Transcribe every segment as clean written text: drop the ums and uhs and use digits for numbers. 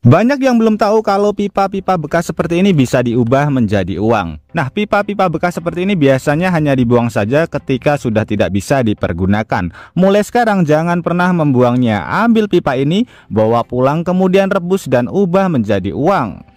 Banyak yang belum tahu kalau pipa-pipa bekas seperti ini bisa diubah menjadi uang. Nah, pipa-pipa bekas seperti ini biasanya hanya dibuang saja ketika sudah tidak bisa dipergunakan. Mulai sekarang jangan pernah membuangnya. Ambil pipa ini, bawa pulang, kemudian rebus dan ubah menjadi uang.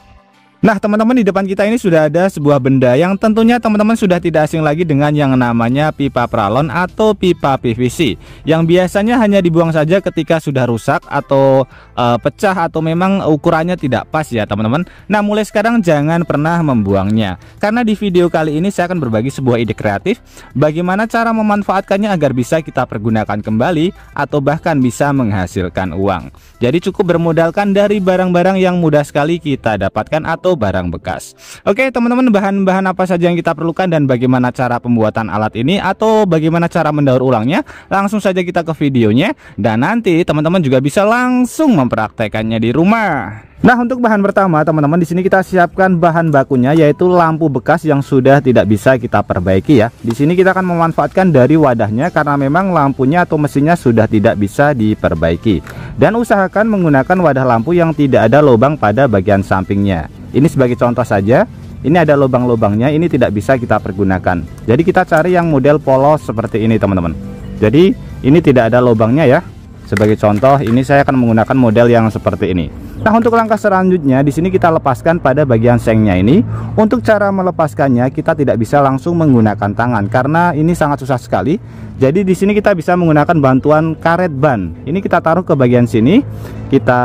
Nah, teman-teman, di depan kita ini sudah ada sebuah benda yang tentunya teman-teman sudah tidak asing lagi dengan yang namanya pipa pralon atau pipa PVC, yang biasanya hanya dibuang saja ketika sudah rusak atau pecah atau memang ukurannya tidak pas ya teman-teman. Nah, mulai sekarang jangan pernah membuangnya, karena di video kali ini saya akan berbagi sebuah ide kreatif bagaimana cara memanfaatkannya agar bisa kita pergunakan kembali atau bahkan bisa menghasilkan uang. Jadi cukup bermodalkan dari barang-barang yang mudah sekali kita dapatkan atau barang bekas. Oke teman-teman, bahan-bahan apa saja yang kita perlukan dan bagaimana cara pembuatan alat ini atau bagaimana cara mendaur ulangnya, langsung saja kita ke videonya dan nanti teman-teman juga bisa langsung mempraktekannya di rumah. Nah, untuk bahan pertama teman-teman, di sini kita siapkan bahan bakunya yaitu lampu bekas yang sudah tidak bisa kita perbaiki ya. Di sini kita akan memanfaatkan dari wadahnya karena memang lampunya atau mesinnya sudah tidak bisa diperbaiki. Dan usahakan menggunakan wadah lampu yang tidak ada lubang pada bagian sampingnya. Ini sebagai contoh saja, ini ada lubang-lubangnya, ini tidak bisa kita pergunakan. Jadi kita cari yang model polos seperti ini teman-teman. Jadi ini tidak ada lubangnya ya. Sebagai contoh, ini saya akan menggunakan model yang seperti ini. Nah, untuk langkah selanjutnya di sini kita lepaskan pada bagian sengnya ini. Untuk cara melepaskannya kita tidak bisa langsung menggunakan tangan karena ini sangat susah sekali. Jadi di sini kita bisa menggunakan bantuan karet ban. Ini kita taruh ke bagian sini, kita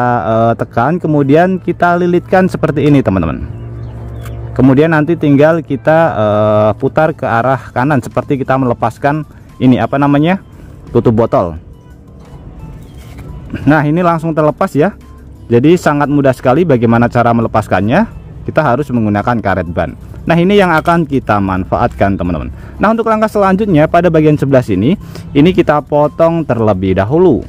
tekan, kemudian kita lilitkan seperti ini teman-teman. Kemudian nanti tinggal kita putar ke arah kanan seperti kita melepaskan ini apa namanya, tutup botol. Nah, ini langsung terlepas ya. Jadi sangat mudah sekali bagaimana cara melepaskannya. Kita harus menggunakan karet ban. Nah, ini yang akan kita manfaatkan teman-teman. Nah, untuk langkah selanjutnya pada bagian sebelah sini, ini kita potong terlebih dahulu.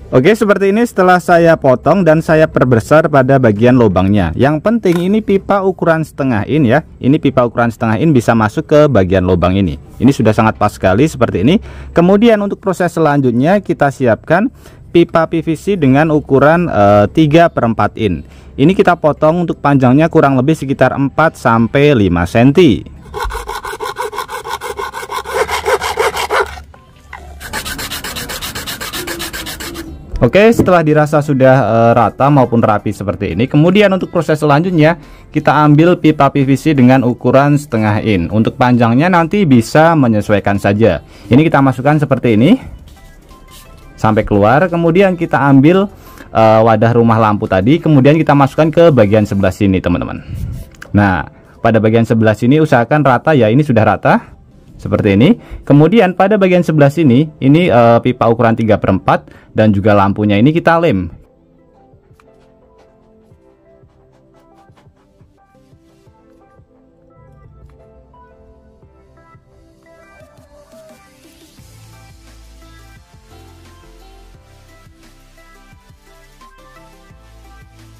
Oke, seperti ini setelah saya potong dan saya perbesar pada bagian lubangnya. Yang penting ini pipa ukuran setengah in ya. Ini pipa ukuran setengah in bisa masuk ke bagian lubang ini. Ini sudah sangat pas sekali seperti ini. Kemudian untuk proses selanjutnya kita siapkan pipa PVC dengan ukuran 3/4 in. Ini kita potong untuk panjangnya kurang lebih sekitar 4 sampai 5 cm. Oke, setelah dirasa sudah rata maupun rapi seperti ini, kemudian untuk proses selanjutnya kita ambil pipa PVC dengan ukuran setengah in. Untuk panjangnya nanti bisa menyesuaikan saja. Ini kita masukkan seperti ini sampai keluar. Kemudian kita ambil wadah rumah lampu tadi, kemudian kita masukkan ke bagian sebelah sini teman-teman. Nah, pada bagian sebelah sini usahakan rata ya. Ini sudah rata seperti ini. Kemudian pada bagian sebelah sini ini pipa ukuran 3/4 dan juga lampunya ini kita lem.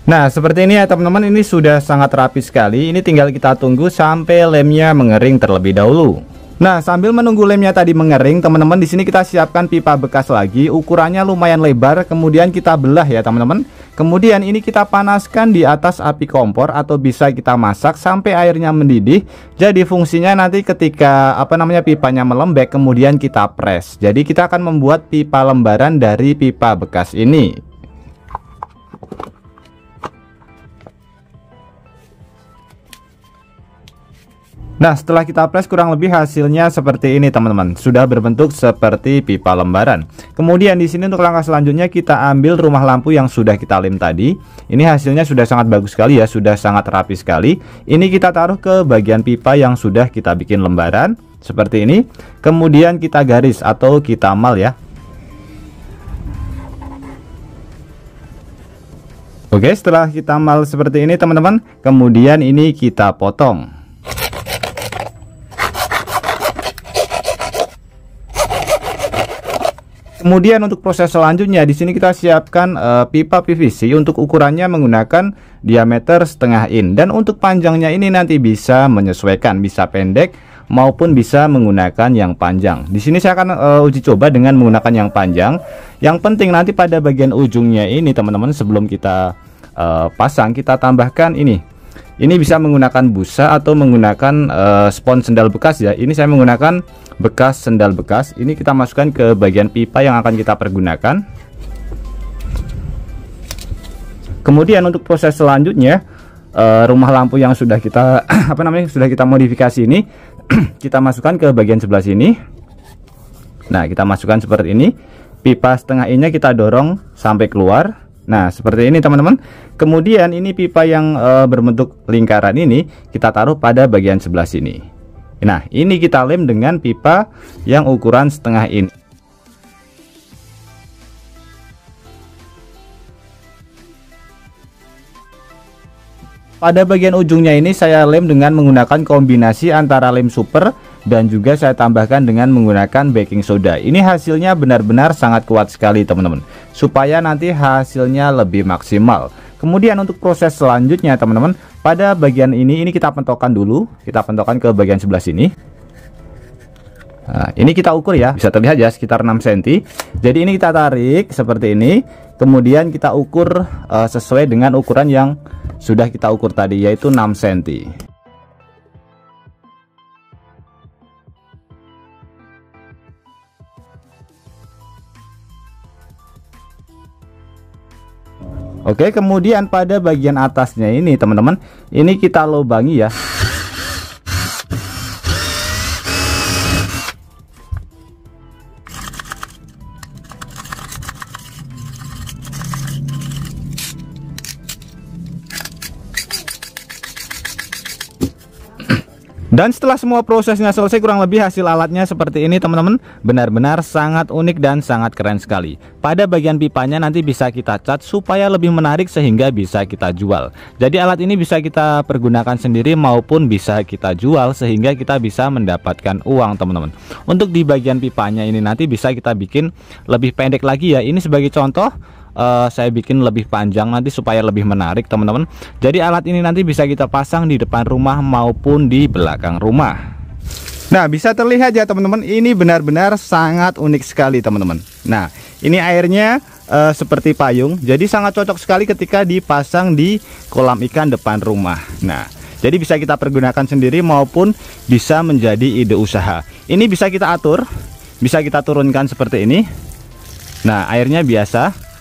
Nah, seperti ini ya teman-teman, ini sudah sangat rapi sekali. Ini tinggal kita tunggu sampai lemnya mengering terlebih dahulu. Nah, sambil menunggu lemnya tadi mengering, teman-teman, di sini kita siapkan pipa bekas lagi, ukurannya lumayan lebar, kemudian kita belah ya, teman-teman. Kemudian ini kita panaskan di atas api kompor atau bisa kita masak sampai airnya mendidih. Jadi fungsinya nanti ketika pipanya melembek, kemudian kita press. Jadi kita akan membuat pipa lembaran dari pipa bekas ini. Nah, setelah kita press kurang lebih hasilnya seperti ini teman-teman. Sudah berbentuk seperti pipa lembaran. Kemudian di sini untuk langkah selanjutnya kita ambil rumah lampu yang sudah kita lem tadi. Ini hasilnya sudah sangat bagus sekali ya, sudah sangat rapi sekali. Ini kita taruh ke bagian pipa yang sudah kita bikin lembaran seperti ini. Kemudian kita garis atau kita mal ya. Oke, setelah kita mal seperti ini teman-teman, kemudian ini kita potong. Kemudian untuk proses selanjutnya di sini kita siapkan pipa PVC untuk ukurannya menggunakan diameter setengah in, dan untuk panjangnya ini nanti bisa menyesuaikan, bisa pendek maupun bisa menggunakan yang panjang. Di sini saya akan uji coba dengan menggunakan yang panjang. Yang penting nanti pada bagian ujungnya ini teman-teman, sebelum kita pasang, kita tambahkan ini. Ini bisa menggunakan busa atau menggunakan spons sendal bekas ya. Ini saya menggunakan bekas sendal bekas. Ini kita masukkan ke bagian pipa yang akan kita pergunakan. Kemudian untuk proses selanjutnya, rumah lampu yang sudah kita sudah kita modifikasi ini kita masukkan ke bagian sebelah sini. Nah, kita masukkan seperti ini. Pipa setengah innya kita dorong sampai keluar. Nah, seperti ini teman-teman. Kemudian ini pipa yang berbentuk lingkaran ini kita taruh pada bagian sebelah sini. Nah, ini kita lem dengan pipa yang ukuran setengah in. Pada bagian ujungnya ini saya lem dengan menggunakan kombinasi antara lem super dan juga saya tambahkan dengan menggunakan baking soda. Ini hasilnya benar-benar sangat kuat sekali teman-teman, supaya nanti hasilnya lebih maksimal. Kemudian untuk proses selanjutnya teman-teman, pada bagian ini kita pentokkan dulu. Kita pentokkan ke bagian sebelah sini. Nah, ini kita ukur ya, bisa terlihat ya sekitar 6 cm. Jadi ini kita tarik seperti ini. Kemudian kita ukur sesuai dengan ukuran yang sudah kita ukur tadi, yaitu 6 cm. Oke, kemudian pada bagian atasnya ini teman-teman, ini kita lubangi ya. Dan setelah semua prosesnya selesai, kurang lebih hasil alatnya seperti ini teman-teman. Benar-benar sangat unik dan sangat keren sekali. Pada bagian pipanya nanti bisa kita cat supaya lebih menarik sehingga bisa kita jual. Jadi alat ini bisa kita pergunakan sendiri maupun bisa kita jual sehingga kita bisa mendapatkan uang teman-teman. Untuk di bagian pipanya ini nanti bisa kita bikin lebih pendek lagi ya. Ini sebagai contoh. Saya bikin lebih panjang nanti supaya lebih menarik teman-teman. Jadi alat ini nanti bisa kita pasang di depan rumah maupun di belakang rumah. Nah, bisa terlihat ya teman-teman, ini benar-benar sangat unik sekali teman-teman. Nah, ini airnya seperti payung, jadi sangat cocok sekali ketika dipasang di kolam ikan depan rumah. Nah, jadi bisa kita pergunakan sendiri maupun bisa menjadi ide usaha. Ini bisa kita atur, bisa kita turunkan seperti ini. Nah, airnya biasa.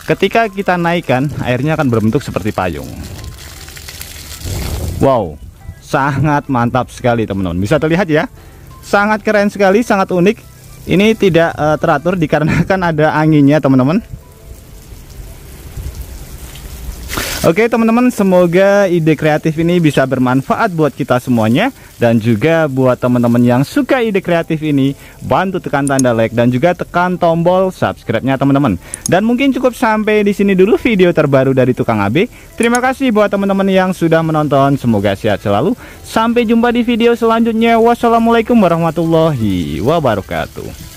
Ketika kita naikkan, airnya akan berbentuk seperti payung. Wow, sangat mantap sekali teman-teman. Bisa terlihat ya, sangat keren sekali, sangat unik. Ini tidak teratur dikarenakan ada anginnya teman-teman. Oke teman-teman, semoga ide kreatif ini bisa bermanfaat buat kita semuanya. Dan juga buat teman-teman yang suka ide kreatif ini, bantu tekan tanda like dan juga tekan tombol subscribe-nya teman-teman. Dan mungkin cukup sampai di sini dulu video terbaru dari Tukang AB. Terima kasih buat teman-teman yang sudah menonton. Semoga sehat selalu. Sampai jumpa di video selanjutnya. Wassalamualaikum warahmatullahi wabarakatuh.